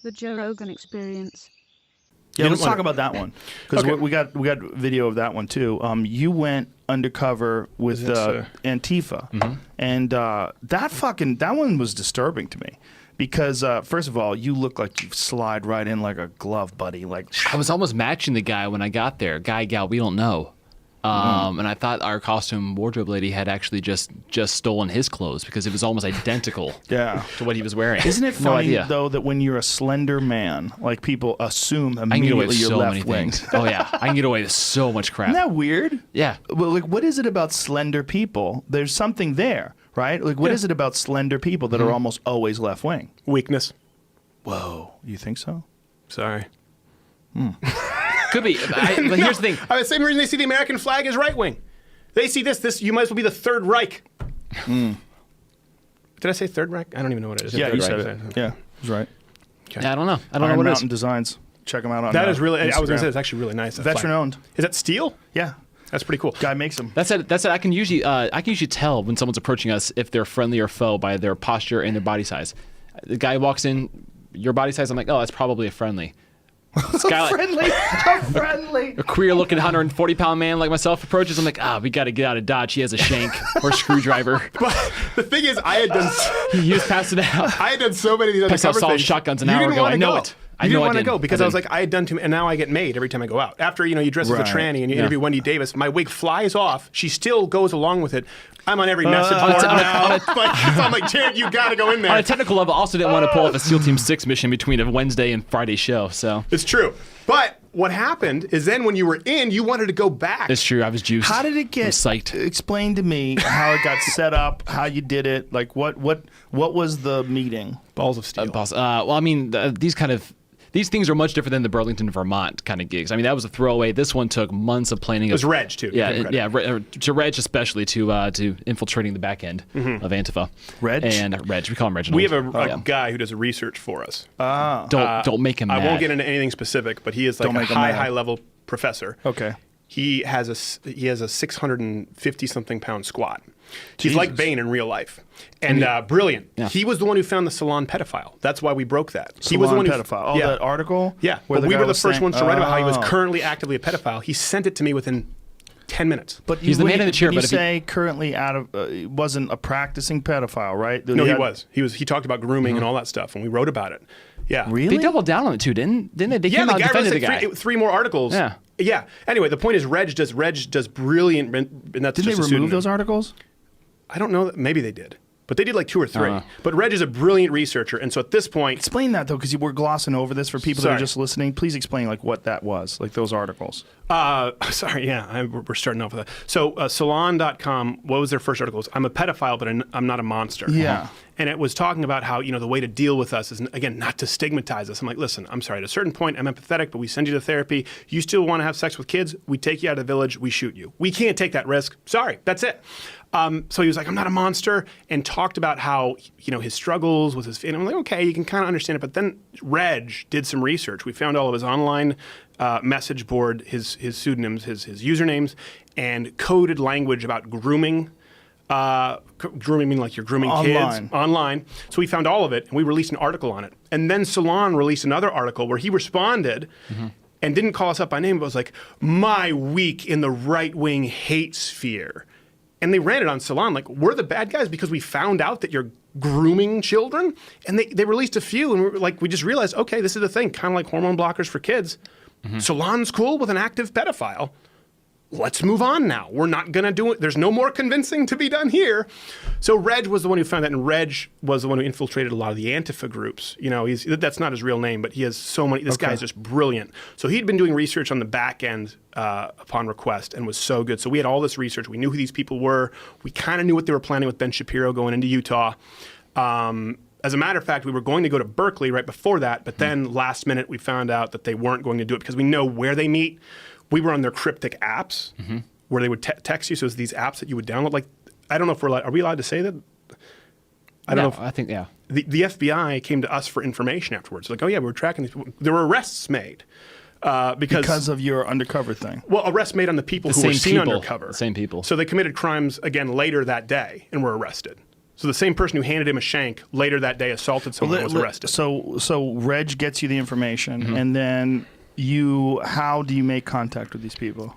The Joe Rogan Experience. Yeah, let's talk about that one because we got video of that one too. You went undercover with Antifa, and that one was disturbing to me because first of all, you look like you slide right in like a glove, buddy. Like I was almost matching the guy when I got there. Guy, gal, we don't know. And I thought our costume wardrobe lady had actually just stolen his clothes because it was almost identical to what he was wearing. Isn't it funny, though, that when you're a slender man, like people assume I can get away immediately with you're so left many wing? things. Oh, yeah. I can get away with so much crap. Isn't that weird? Yeah. Well, like, what is it about slender people? There's something there, right? Like, what is it about slender people that are almost always left wing? Weakness. Whoa. You think so? Sorry. Could be. But here's the thing. The same reason they see the American flag as right wing. They see this. You might as well be the Third Reich. Did I say Third Reich? I don't even know what it is. Yeah, you said it. Yeah, that's right. Okay. Yeah, I don't know. I don't know Iron what it Mountain is. Designs. Check them out on That is really. Instagram. I was going to say it's actually really nice. Veteran owned. Is that steel? Yeah. That's pretty cool. Guy makes them. That's it. I can usually tell when someone's approaching us if they're friendly or foe by their posture and their body size. The guy walks in, your body size. I'm like, oh, that's probably a friendly. Friendly. A queer-looking 140-pound man like myself approaches. I'm like, we got to get out of Dodge. He has a shank or a screwdriver. But the thing is, He was passing it out. I had done so many of these Picks up undercover solid things. shotguns an You hour didn't ago. wanna I know go. it. You didn't want to I go because I was didn't. like, I had done too many, and now I get made every time I go out. After you dress as a tranny and you interview Wendy Davis, my wig flies off. She still goes along with it. I'm on every message board now. I'm like, Jared, you got to go in there. On a technical level, I also didn't want to pull off a SEAL Team 6 mission between a Wednesday and Friday show. So it's true. But what happened is then when you were in, you wanted to go back. it's true. I was juiced. How did it get? I was psyched. Explain to me how it got set up, how you did it. Like what was the meeting? Balls of steel. Well, I mean, these things are much different than the Burlington, Vermont kind of gigs. I mean, that was a throwaway. This one took months of planning. It was Reg too. To Reg especially to infiltrating the back end of Antifa. Reg? And Reg. We call him Reginald. We have a guy who does research for us. Don't make him mad. I won't get into anything specific, but he is like a high level professor. Okay. He has a 650 something pound squat. He's like Bane in real life, and brilliant. Yeah. He was the one who found the salon pedophile. That's why we broke that. He was the one pedophile. That article. Yeah, where we were the first ones to write about how he was Oh. currently actively a pedophile. He sent it to me within 10 minutes. But He's the man in the chair. But you But say currently wasn't a practicing pedophile, right? No, he was. He talked about grooming and all that stuff, and we wrote about it. Yeah, really? They doubled down on it too, didn't they? They came out and defended the guy. Three more articles. Yeah. Yeah. Anyway, the point is, Reg does brilliant. And that's Did they remove those articles? I don't know. Maybe they did. But they did like 2 or 3. But Reg is a brilliant researcher. And so at this point... Explain that, though, because we're glossing over this for people that are just listening. Please explain like what that was, like those articles. Sorry, yeah. We're starting off with that. So Salon.com, what was their first article? I'm a pedophile, but I'm not a monster. Yeah. And it was talking about how, the way to deal with us is, again, not to stigmatize us. I'm like, listen, I'm sorry. At a certain point, I'm empathetic, but we send you to therapy. You still want to have sex with kids? We take you out of the village. We shoot you. We can't take that risk. Sorry. That's it. So he was like, I'm not a monster, and talked about how, his struggles with his family. I'm like, okay, you can kind of understand it. But then Reg did some research. We found all of his online message board, his pseudonyms, his usernames, and coded language about grooming. Grooming meaning like you're grooming kids online. So we found all of it, and we released an article on it. And then Salon released another article where he responded and didn't call us up by name, but was like, my week in the right-wing hate sphere. And they ran it on Salon, like, we're the bad guys because we found out that you're grooming children. And they released a few, and we just realized, okay, this is the thing, kind of like hormone blockers for kids. Salon's cool with an active pedophile. Let's move on now. We're not going to do it. There's no more convincing to be done here. So Reg was the one who found that, and Reg was the one who infiltrated a lot of the Antifa groups. That's not his real name, but he has so many. This guy is just brilliant. So he'd been doing research on the back end upon request and was so good. So we had all this research. We knew who these people were. We kind of knew what they were planning with Ben Shapiro going into Utah. As a matter of fact, we were going to go to Berkeley right before that, but then last minute we found out that they weren't going to do it because we know where they meet. We were on their cryptic apps where they would text you. So it's these apps that you would download. Like, I don't know if are we allowed to say that? I don't know. I think, yeah. The FBI came to us for information afterwards. Like, oh yeah, we were tracking these people. There were arrests made. Because of your undercover thing. Well, arrests made on the people who were seen undercover. The same people. So they committed crimes again later that day and were arrested. So the same person who handed him a shank later that day assaulted someone and was arrested. So Reg gets you the information, and then how do you make contact with these people?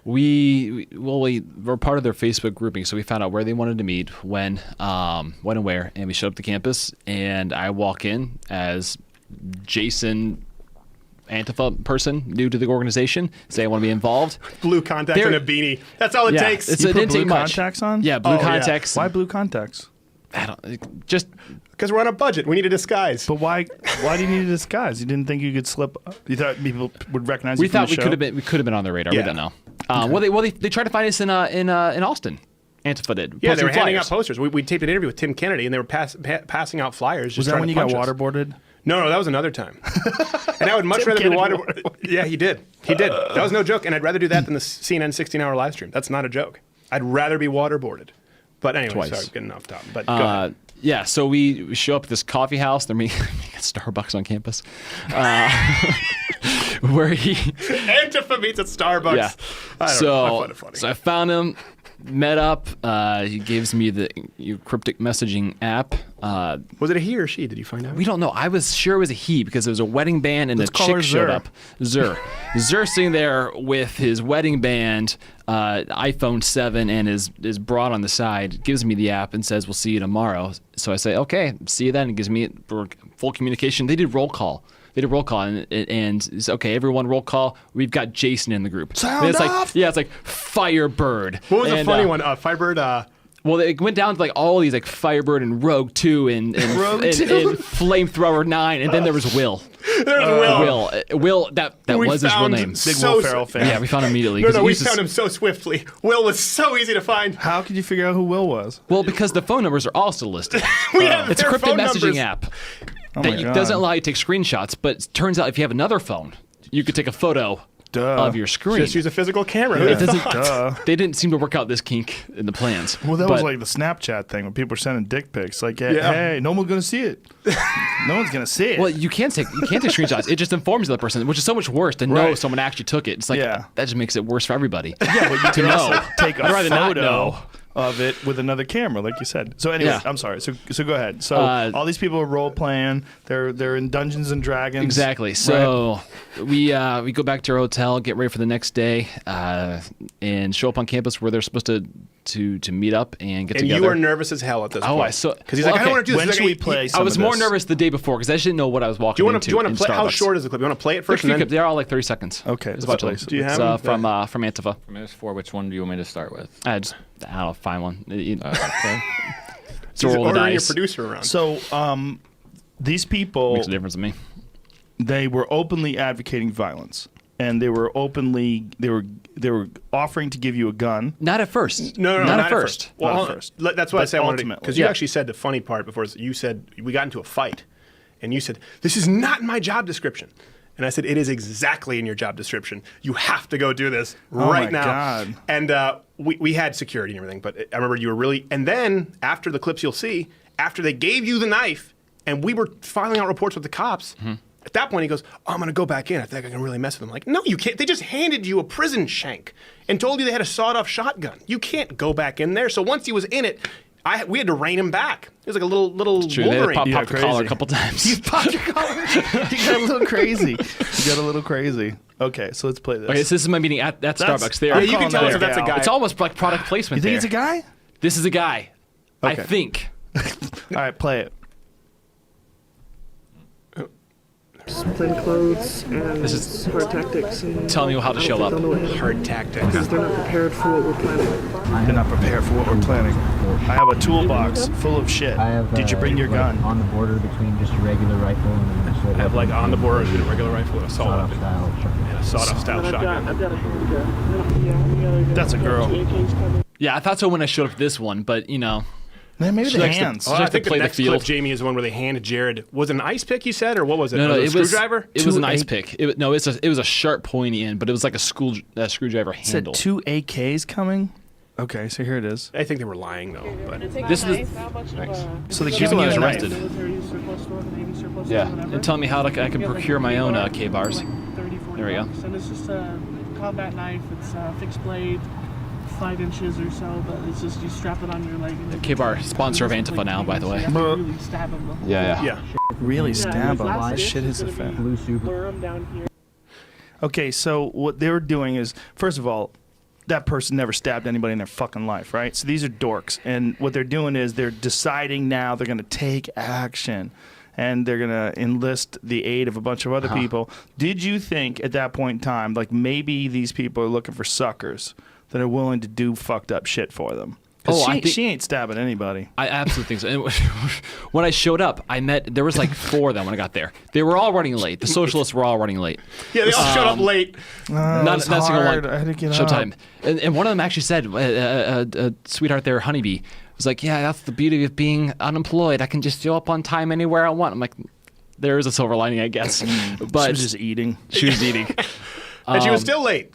We were part of their Facebook grouping, so we found out where they wanted to meet, when and where, and we showed up to campus, and I walk in as Jason, Antifa person, new to the organization, say I want to be involed. Blue contacts and a beanie. That's all it takes. It You put didn't blue take much. contacts on? Yeah, blue contacts. Why blue contacts? I don't just. Because we're on a budget. We need a disguise. But why do you need a disguise? You didn't think you could slip? You thought people would recognize you We from thought the show? we could have been on their radar. Yeah. We don't know. Well, they tried to find us in Austin. Antifa did. Yeah, they posting were handing flyers. out posters. We taped an interview with Tim Kennedy, and they were passing out flyers. Was just that when you got trying to punch us. waterboarded? No, that was another time. And I would much rather be waterboarded. Yeah, he did. That was no joke. And I'd rather do that than the CNN 16-hour live stream. That's not a joke. I'd rather be waterboarded. But anyway, Twice. sorry, getting off topic. But go ahead. Yeah, so we show up at this coffee house. They're meeting at Starbucks on campus, where he Antifa meets at Starbucks. Yeah. I don't know. I So find it funny. so I found him, met up. He gives me the cryptic messaging app. Was it a he or she? Did you find out? We don't know. I was sure it was a he because there was a wedding band and Let's a call her chick showed Zur. up. Zur. Zur sitting there with his wedding band, iPhone 7, and his broad on the side, gives me the app and says, we'll see you tomorrow. So I say, okay, see you then. It gives me full communication. They did roll call. And it's okay, everyone roll call. We've got Jason in the group. Sound and it's off! like it's like Firebird. What was the And, funny one? Firebird. Well, it went down to like all these like Firebird and Rogue 2 and Rogue and 2? Flamethrower 9, and then there was Will. There's Will. Will, that We was his real found name. Big so Will Ferrell fan. Yeah, we found him immediately. No, 'cause we he found him so swiftly. Will was so easy to find. How could you figure out who Will was? Well, because the phone numbers are all still listed. We have It's a their cryptic phone messaging numbers. app Oh my that God. doesn't allow you to take screenshots, but it turns out if you have another phone, you could take a photo Duh. of your screen. Just use a physical camera. It doesn't. Duh. They didn't seem to work out this kink in the plans. Well, that was But- like the Snapchat thing when people were sending dick pics. Like, hey, Yeah. hey, no one's gonna see it. No one's gonna see it. Well, you can't take screenshots. It just informs the other person, which is so much worse to know Right. someone actually took it. It's like Yeah. that just makes it worse for everybody. yeah, but you can also take a I'd rather not photo know. of it with another camera, like you said. So anyway, Yeah. I'm sorry. So go ahead. So Uh, all these people are role playing. They're in Dungeons and Dragons. Exactly. So we go back to our hotel, get ready for the next day, and show up on campus where they're supposed to meet up and get And together. you were nervous as hell at this Oh, point. I saw. Because he's like, I don't want to do this. When He's should like, we play? I some was of more this? nervous the day before because I just didn't know what I was Do you walking want into. to in play? How Starbucks. short is the clip? You want to play it first? Few And then, clips. They're all like 30 seconds. Okay, It's let's about play to. some. Do you It's, have them? from Antifa. From S4, which one do you want me to start with? I don't find one. Okay. So he's roll the ordering your dice. producer around. So these people, Makes a difference to me. they were openly advocating violence, and they were offering to give you a gun. Not at first. No, not at first. Well, Not at hold on. first. That's why I But say I wanted to, ultimately. because you Yeah. actually said the funny part before. You said we got into a fight, and you said this is not in my job description, and I said it is exactly in your job description. You have to go do this right my now. God. And we had security and everything, but I remember you were really. And then after the clips you'll see, after they gave you the knife, and we were filing out reports with the cops. At that point, he goes, oh, I'm going to go back in. I think I can really mess with them. I'm like, no, you can't. They just handed you a prison shank and told you they had a sawed-off shotgun. You can't go back in there. So once he was in it, we had to rein him back. It was like a little True. They Wolverine. popped Yeah, the collar a crazy. couple times. You popped your collar. You got a little crazy. Okay, so let's play this. Okay, so this is my meeting at Starbucks. There. Yeah, you calling can tell that us if a that's a gal. guy. It's almost like product placement. You think there. it's a guy? This is a guy. I Okay. think. All right, play it. Plain clothes and This is hard tactics. And telling me how to show up. Hard tactics. Because they're not prepared for what we're planning. They're not prepared for what we're planning. I have a toolbox full of shit. I have, Did you bring your like, gun? on the border between just a regular rifle and an assault I have like weapon on the and border between a regular rifle and a assault sawed-off weapon. style shotgun. And a sawed-off style shotgun. I've got a handgun. That's a girl. Yeah, I thought so when I showed up for this one, but you know, Man, maybe She the likes to- hands. Oh, I Just to think the play the next field. clip, Jamie, is the one where they handed Jared. Was it an ice pick? You said, or what was it? no, was it a screwdriver? It was an Two ice eight- pick. It was a sharp pointy end, but it was like a screwdriver Said handle. 2 AKs coming. Okay, so here it is. I think they were lying though. But This is So the She's kid the one was who was arrested. arrested. Yeah, and telling me how I can procure my own K-bars. There we go. And it's just a combat knife. It's fixed blade. 5 inches or so, but it's just you strap it on your leg. And K-Bar, sponsor of Antifa now, by the way. You have to really stab him. Yeah. Really Yeah, stab his him. last That stitch shit is a gonna be fan. Blue super. blur 'em down here. Okay, so what they were doing is, first of all, that person never stabbed anybody in their fucking life, right? So these are dorks, and what they're doing is they're deciding now they're going to take action, and they're going to enlist the aid of a bunch of other people. Did you think at that point in time, like maybe these people are looking for suckers that are willing to do fucked up shit for them? Because she ain't stabbing anybody. I absolutely think so. And when I showed up, there was like 4 of them when I got there. They were all running late. The socialists were all running late. Yeah, they all showed up late. Not single one. I had to get Showtime. up. And one of them actually said, sweetheart there, honeybee, was like, yeah, that's the beauty of being unemployed. I can just show up on time anywhere I want. I'm like, there is a silver lining, I guess. But She was just eating. She was eating. And she was still late.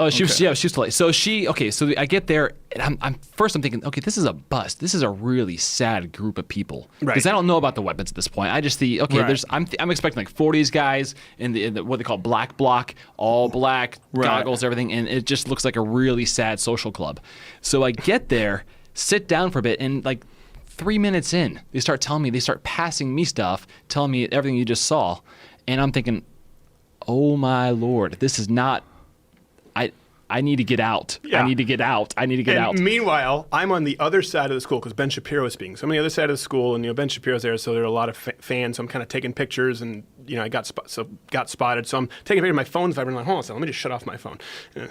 Oh, she was still late. So so I get there, and I'm thinking, okay, this is a bust. This is a really sad group of people. Right. Because I don't know about the weapons at this point. I just see, okay, Right. I'm expecting like 40s guys in the what they call black bloc, all black, goggles, everything, and it just looks like a really sad social club. So I get there, sit down for a bit, and like 3 minutes in, they start passing me stuff, telling me everything you just saw, and I'm thinking, oh my Lord, this is not. I need to get out. Yeah. I need to get out. And meanwhile, I'm on the other side of the school because Ben Shapiro is speaking. So I'm on the other side of the school, and Ben Shapiro's there, so there are a lot of fans. So I'm kind of taking pictures, and I got spotted. So I'm taking a picture of my phone's vibrating. I'm like, hold on a second, let me just shut off my phone.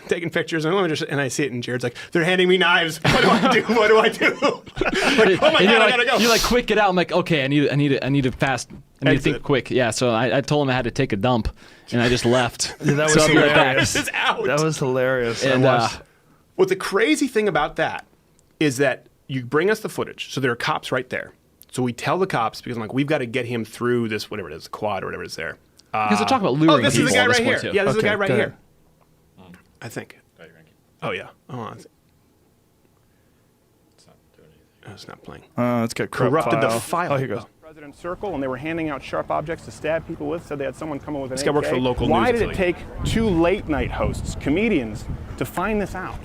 Taking pictures, and and I see it, and Jared's like, they're handing me knives. What do I do? What do I do? Like, oh my God, I gotta go. You're like, quick, get out. I'm like, okay, I need to fast. I need to think quick. Yeah. So I told him I had to take a dump, and I just left. That was So I'll be right back. hilarious. This is out. That was hilarious. And What the crazy thing about that is that you bring us the footage. So there are cops right there. So we tell the cops, because I'm like, we've got to get him through this, whatever it is, quad or whatever it is there. because they're talking about luring this is people the guy at this right point, here. too. Yeah, this is the Okay, guy right go here. ahead. I think. Oh, yeah. Hold on. Oh, it's not playing. It's got Corrupted the file. file. Oh, here goes. President's circle, and they were handing out sharp objects to stab people with. Said they had someone come in with an This guy works AK. for a local Why news did it take 2 late night hosts, comedians, to find this out?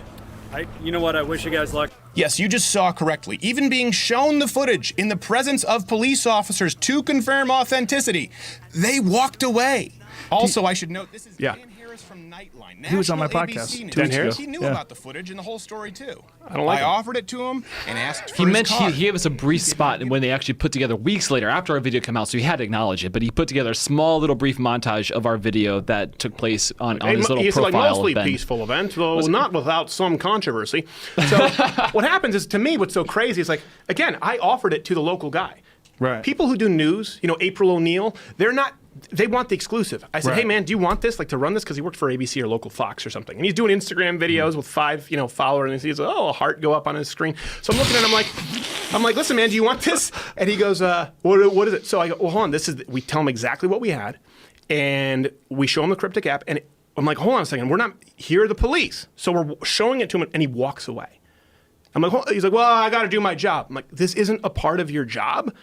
You know what? I wish you guys luck. Yes, you just saw correctly. Even being shown the footage in the presence of police officers to confirm authenticity, they walked away. Also, I should note, this is Dan Harris from Nightline. He was on my national podcast ABC news. Dan Harris? He knew Yeah. about the footage and the whole story, too. I don't like him. offered it to him and asked for He his mentioned card. he gave us a brief spot when they actually put together weeks later after our video came out, so he had to acknowledge it. But he put together a small little brief montage of our video that took place on his little He's profile. like mostly of Ben. peaceful event, though not without some controversy. So what happens is, to me, what's so crazy is like, again, I offered it to the local guy. Right. People who do news, April O'Neil, they want the exclusive. I said, Right. hey man, do you want this? Like to run this? Because he worked for ABC or local Fox or something. And he's doing Instagram videos with 5, followers, and he sees, a heart go up on his screen. So I'm looking at him I'm like, listen man, do you want this? And he goes, what is it? So I go, well, hold on, we tell him exactly what we had, and we show him the cryptic app, and I'm like, hold on a second, here are the police. So we're showing it to him, and he walks away. I'm like, he's like, well, I got to do my job. I'm like, this isn't a part of your job.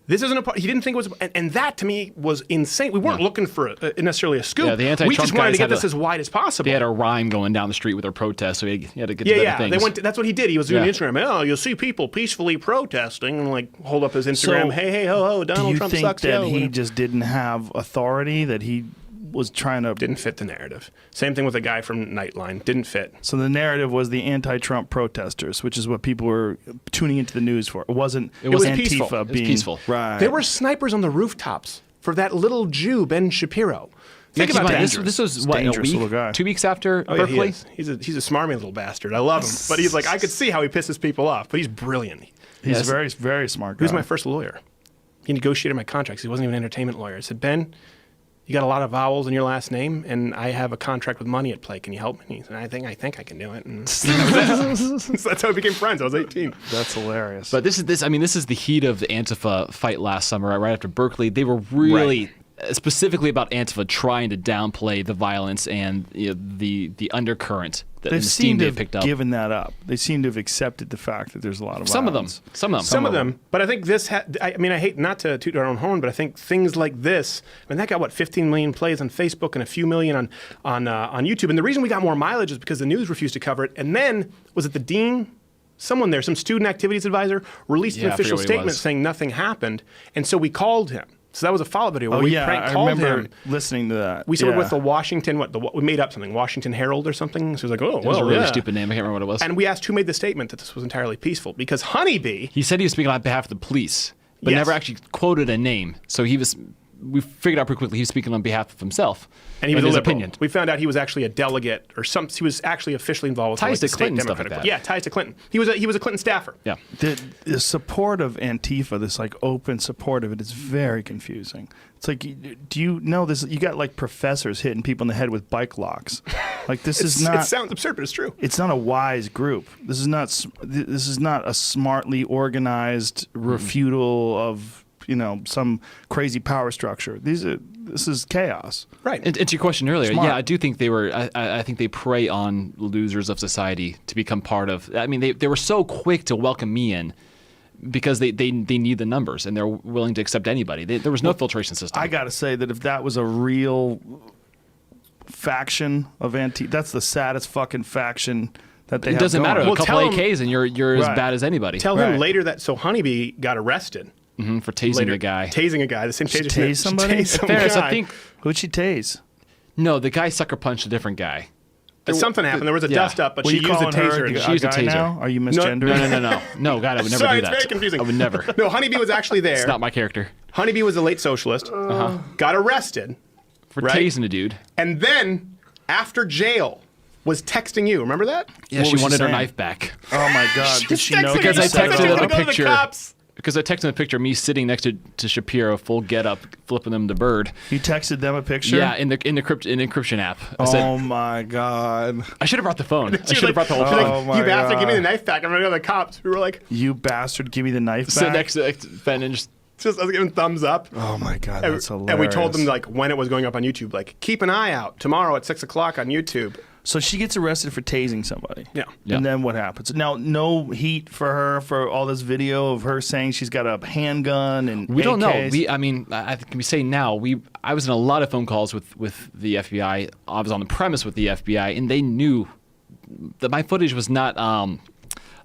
This isn't a part. He didn't think it was, and that to me was insane. We weren't looking for necessarily a scoop. Yeah, the anti-Trump we just wanted guys to get had this as wide as possible. They had a rhyme going down the street with their protest, so he had to get to better things. They went. That's what he did. He was doing Yeah. Instagram. Oh, you'll see people peacefully protesting and like hold up his Instagram. So, hey, ho, ho, Donald Do you Trump think sucks. that yo. he just didn't have authority, that he was trying to... didn't fit the narrative. Same thing with the guy from Nightline. Didn't fit. So the narrative was the anti-Trump protesters, which is what people were tuning into the news for. It wasn't was Antifa peaceful. It was being... peaceful. Right. There were snipers on the rooftops for that little Jew, Ben Shapiro. Think Keep in about mind, that. this was It's what, a dangerous little week, guy. 2 weeks after Oh, yeah, he Berkeley. is. He's a smarmy little bastard. I love him, but he's like, I could see how he pisses people off, but he's brilliant. He's Yes. a very, very smart guy. He was my first lawyer. He negotiated my contracts. He wasn't even an entertainment lawyer. I said, Ben, you got a lot of vowels in your last name, and I have a contract with money at play. Can you help me? He said, I think I can do it. And so that's how we became friends. I was 18. That's hilarious. But this is the heat of the Antifa fight last summer, right after Berkeley. They were really specifically about Antifa trying to downplay the violence and the undercurrent that They the seem Steam to data have picked up. given that up. They seem to have accepted the fact that there's a lot of Some of them. violence. Some of them, but I think this. I mean, I hate not to toot our own horn, but I think things like this. I mean, that got what 15 million plays on Facebook and a few million on YouTube. And the reason we got more mileage is because the news refused to cover it. And then was it the dean? Someone there, some student activities advisor, released an official statement saying nothing happened, and so we called him. So that was a follow-up video where we prank called him. Listening to that. We started with the Washington, we made up something, Washington Herald or something. So he was like, it was a really stupid name. I can't remember what it was. And we asked who made the statement that this was entirely peaceful, because Honeybee. He said he was speaking on behalf of the police, but never actually quoted a name. So we figured out pretty quickly he was speaking on behalf of himself. And he was his a liberal. opinion. We found out he was actually a delegate or he was actually officially involved with ties the to Clinton state stuff like Democratic. that. Yeah, ties to Clinton. He was a Clinton staffer. Yeah. The support of Antifa, this like open support of it, is very confusing. It's like, do you know this? You got like professors hitting people in the head with bike locks. Like this is not. It sounds absurd, but it's true. It's not a wise group. This is not a smartly organized refutal of some crazy power structure. This is chaos. Right. And to your question earlier, Smart. yeah, I do think they were. I think they prey on losers of society to become part of. I mean, they were so quick to welcome me in because they need the numbers and they're willing to accept anybody. There was no filtration system. I got to say that if that was a real faction of that's the saddest fucking faction that they have. It doesn't matter. going. A couple AKs and you're as bad as anybody. Tell him later that Honeybee got arrested. For tasing a guy. Tasing a guy. The same taser. Tase somebody? Tase some Fairness, guy. I think. Who'd she tase? No, the guy sucker punched a different guy. Something happened. There was a dust up, but she used a taser. She used a taser. Now? Are you misgendering? No, God, I would never Sorry, do that. it's very confusing. I would never. No, Honeybee was actually there. It's not my character. Honeybee was a late socialist. Got arrested for tasing a dude, and then after jail was texting you. Remember that? Yeah, she wanted her knife back. Oh my God! Did she know? Because I texted her a picture. Because I texted them a picture of me sitting next to Shapiro, full get up, flipping them the bird. You texted them a picture? Yeah, in the encryption app. I said, my God! I should have brought the phone. I should have brought the whole thing. You bastard! Give me the knife back! I'm gonna go to the cops. We were like, you bastard! Give me the knife back. Sit next to Ben and I was giving thumbs up. Oh my God, that's hilarious. And we told them like when it was going up on YouTube, like keep an eye out tomorrow at 6 o'clock on YouTube. So she gets arrested for tasing somebody. Yeah. And then what happens? Now, no heat for her for all this video of her saying she's got a handgun and we don't know. AKs. I mean, I can we say now I was in a lot of phone calls with the FBI. I was on the premise with the FBI, and they knew that my footage was not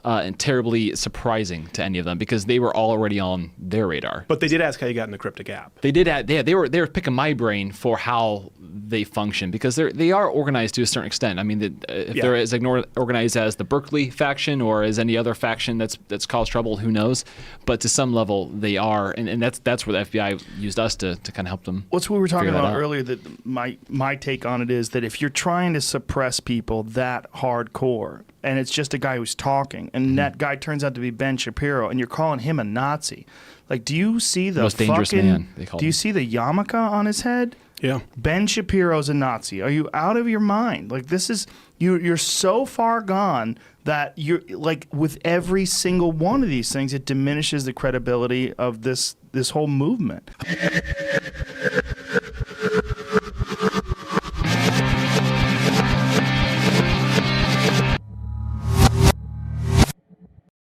and terribly surprising to any of them because they were already on their radar. But they did ask how you got in the cryptic app. They did. They were picking my brain for how they function because they are organized to a certain extent. I mean, if they're as organized as the Berkeley faction or as any other faction that's caused trouble, who knows? But to some level, they are, and that's where the FBI used us to kind of help them. What's what we were talking about earlier? That my take on it is that if you're trying to suppress people that hardcore, and it's just a guy who's talking, and that guy turns out to be Ben Shapiro, and you're calling him a Nazi. Like, do you see the most dangerous man? They call do you see the yarmulke on his head? Yeah. Ben Shapiro's a Nazi. Are you out of your mind? Like, this is you're so far gone that you're like with every single one of these things, it diminishes the credibility of this whole movement.